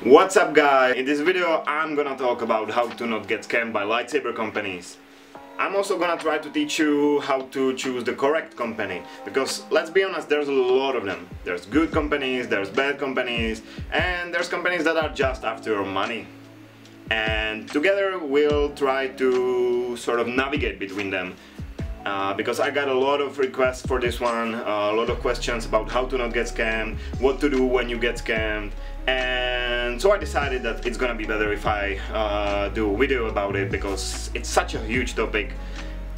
What's up guys? In this video I'm gonna talk about how to not get scammed by lightsaber companies. I'm also gonna try to teach you how to choose the correct company, because let's be honest, there's a lot of them. There's good companies, there's bad companies, and there's companies that are just after your money. And together we'll try to sort of navigate between them. Because I got a lot of requests for this one, a lot of questions about how to not get scammed, what to do when you get scammed, and so I decided that it's gonna be better if I do a video about it, because it's such a huge topic.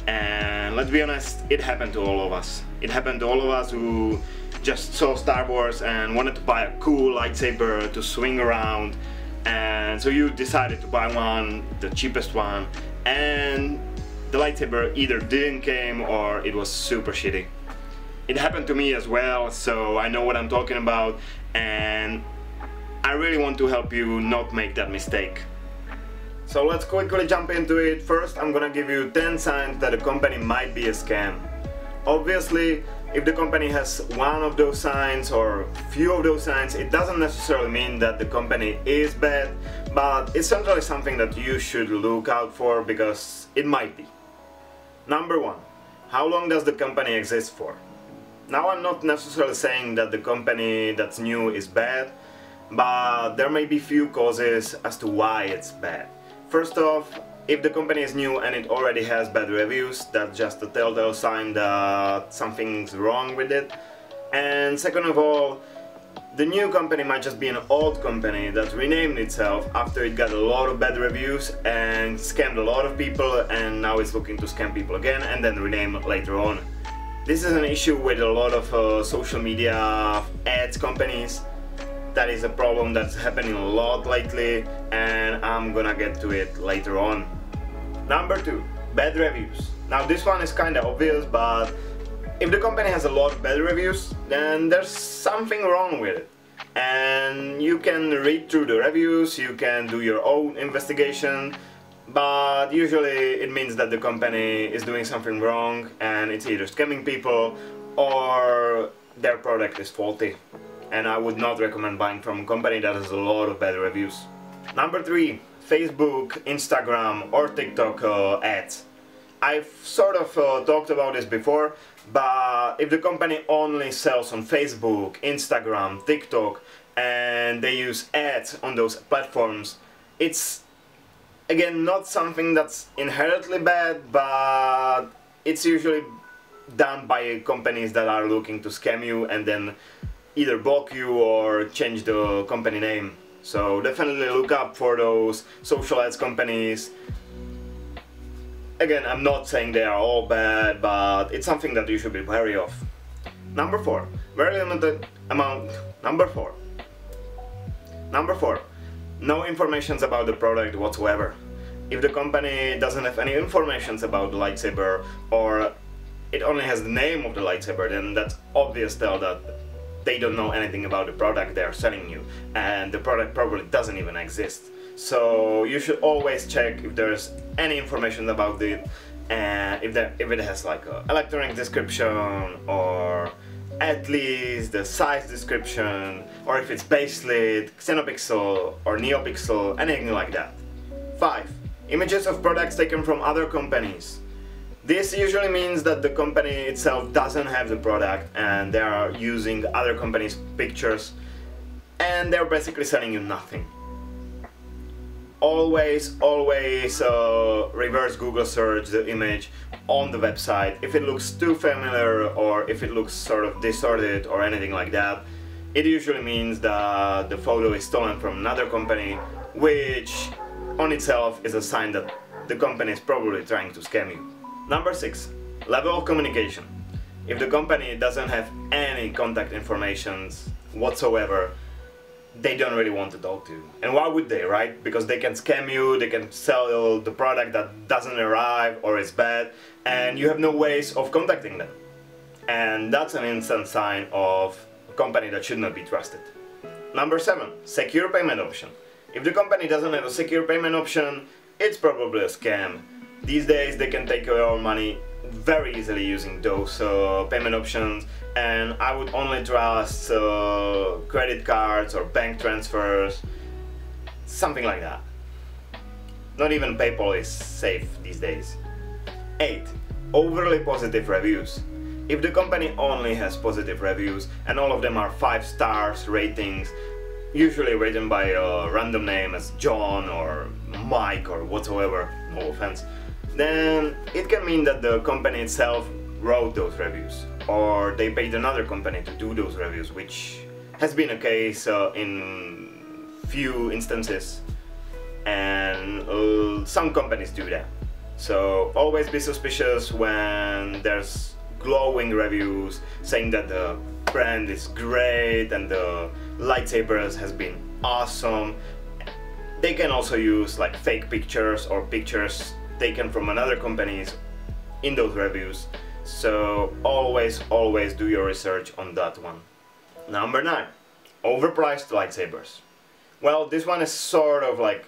And let's be honest, it happened to all of us. It happened to all of us who just saw Star Wars and wanted to buy a cool lightsaber to swing around, and so you decided to buy one, the cheapest one, and the lightsaber either didn't came or it was super shitty. It happened to me as well, so I know what I'm talking about, and I really want to help you not make that mistake. So let's quickly jump into it. First, I'm gonna give you 10 signs that a company might be a scam. Obviously, if the company has one of those signs or few of those signs, it doesn't necessarily mean that the company is bad, but it's certainly something that you should look out for, because it might be. Number 1. How long does the company exist for? Now, I'm not necessarily saying that the company that's new is bad, but there may be few causes as to why it's bad. First off, if the company is new and it already has bad reviews, that's just a telltale sign that something's wrong with it. And second of all, the new company might just be an old company that renamed itself after it got a lot of bad reviews and scammed a lot of people, and now it's looking to scam people again and then rename later on. This is an issue with a lot of social media ads companies. That is a problem that's happening a lot lately, and I'm gonna get to it later on. Number 2. Bad reviews. Now this one is kinda obvious, but if the company has a lot of bad reviews, then there's something wrong with it. And you can read through the reviews, you can do your own investigation, but usually it means that the company is doing something wrong and it's either scamming people or their product is faulty. And I would not recommend buying from a company that has a lot of bad reviews. Number 3. Facebook, Instagram or TikTok ads. I've sort of talked about this before, but if the company only sells on Facebook, Instagram, TikTok, and they use ads on those platforms, it's again not something that's inherently bad, but it's usually done by companies that are looking to scam you and then either block you or change the company name. So definitely look up for those social ads companies. Again, I'm not saying they are all bad, but it's something that you should be wary of. Number 4. Very limited amount. Number 4. No information about the product whatsoever. If the company doesn't have any information about the lightsaber, or it only has the name of the lightsaber, then that's obvious tell that they don't know anything about the product they're selling you, and the product probably doesn't even exist. So you should always check if there's any information about it, and if it has like an electronic description, or at least the size description, or if it's baselit, xenopixel or neopixel, anything like that. 5. Images of products taken from other companies. This usually means that the company itself doesn't have the product and they are using other companies' pictures, and they're basically selling you nothing. Always reverse Google search the image on the website. If it looks too familiar or if it looks sort of distorted or anything like that, it usually means that the photo is stolen from another company, which on itself is a sign that the company is probably trying to scam you. Number 6. Level of communication. If the company doesn't have any contact information whatsoever, they don't really want to talk to you. And why would they, right? Because they can scam you, they can sell the product that doesn't arrive or is bad, and you have no ways of contacting them. And that's an instant sign of a company that should not be trusted. Number 7. Secure payment option. If the company doesn't have a secure payment option, it's probably a scam. These days they can take your money very easily using those payment options, and I would only trust credit cards or bank transfers Something like that. Not even PayPal is safe these days. 8. Overly positive reviews. If the company only has positive reviews and all of them are 5 stars ratings, usually written by a random name as John or Mike or whatsoever, no offense, then it can mean that the company itself wrote those reviews, or they paid another company to do those reviews, which has been a case in few instances, and some companies do that. So always be suspicious when there's glowing reviews saying that the brand is great and the lightsabers has been awesome. They can also use like fake pictures or pictures taken from another companies in those reviews. So always do your research on that one. Number 9. Overpriced lightsabers. Well, this one is sort of like,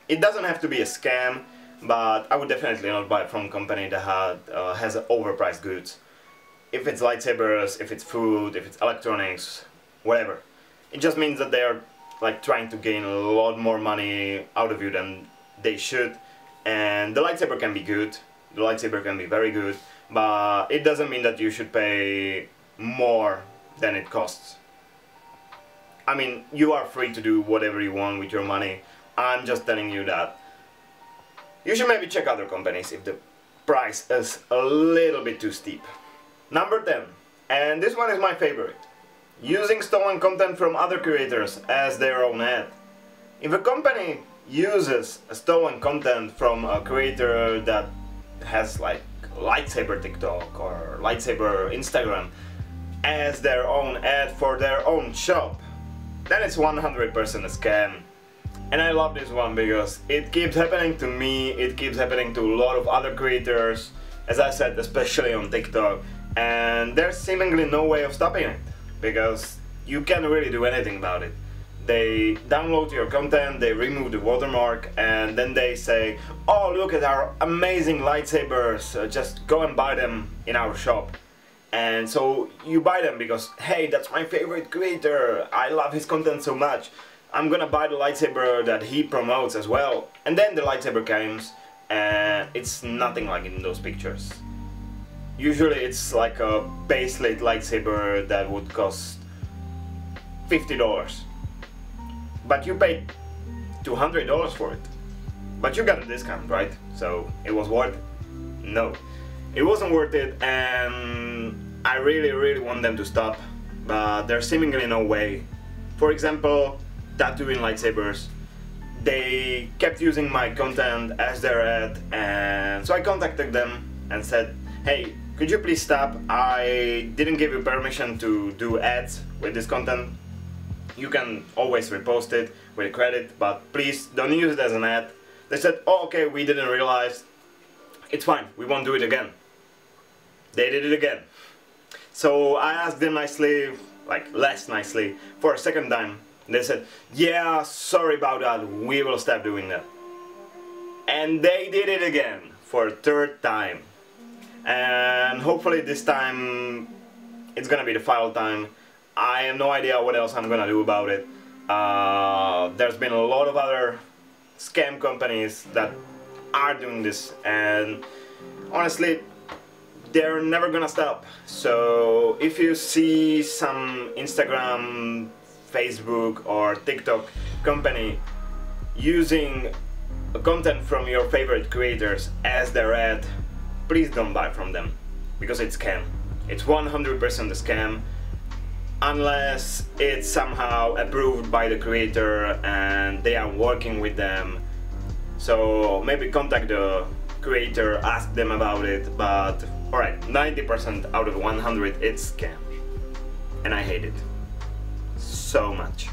it doesn't have to be a scam, but I would definitely not buy from a company that has overpriced goods. If it's lightsabers, if it's food, if it's electronics, whatever. It just means that they are like trying to gain a lot more money out of you than they should. And the lightsaber can be good, the lightsaber can be very good, but it doesn't mean that you should pay more than it costs. I mean, you are free to do whatever you want with your money. I'm just telling you that you should maybe check other companies if the price is a little bit too steep. Number 10, and this one is my favorite. Using stolen content from other creators as their own ad. If a company uses stolen content from a creator that has like lightsaber TikTok or lightsaber Instagram as their own ad for their own shop, then it's 100% a scam. And I love this one because it keeps happening to me, it keeps happening to a lot of other creators, as I said, especially on TikTok, and there's seemingly no way of stopping it, because you can't really do anything about it. They download your content, they remove the watermark, and then they say, oh, look at our amazing lightsabers, just go and buy them in our shop. And so you buy them because, hey, that's my favorite creator, I love his content so much, I'm gonna buy the lightsaber that he promotes as well. And then the lightsaber comes and it's nothing like in those pictures. Usually it's like a base late lightsaber that would cost $50. But you paid $200 for it. But you got a discount, right? So it was worth it? No. It wasn't worth it, and I really want them to stop, but there's seemingly no way. For example, tattooing lightsabers. They kept using my content as their ad, and so I contacted them and said, hey, could you please stop? I didn't give you permission to do ads with this content. You can always repost it with credit, but please don't use it as an ad. They said, oh, okay, we didn't realize. It's fine, we won't do it again. They did it again. So I asked them nicely, like less nicely, for a second time. They said, yeah, sorry about that, we will stop doing that. And they did it again for a third time. And hopefully this time it's gonna be the final time. I have no idea what else I'm gonna do about it. There's been a lot of other scam companies that are doing this, and honestly they're never gonna stop. So if you see some Instagram, Facebook or TikTok company using content from your favorite creators as their ad, please don't buy from them, because it's scam. It's 100% a scam, unless it's somehow approved by the creator and they are working with them. So maybe contact the creator, ask them about it, but alright, 90% out of 100 it's scam. And I hate it so much.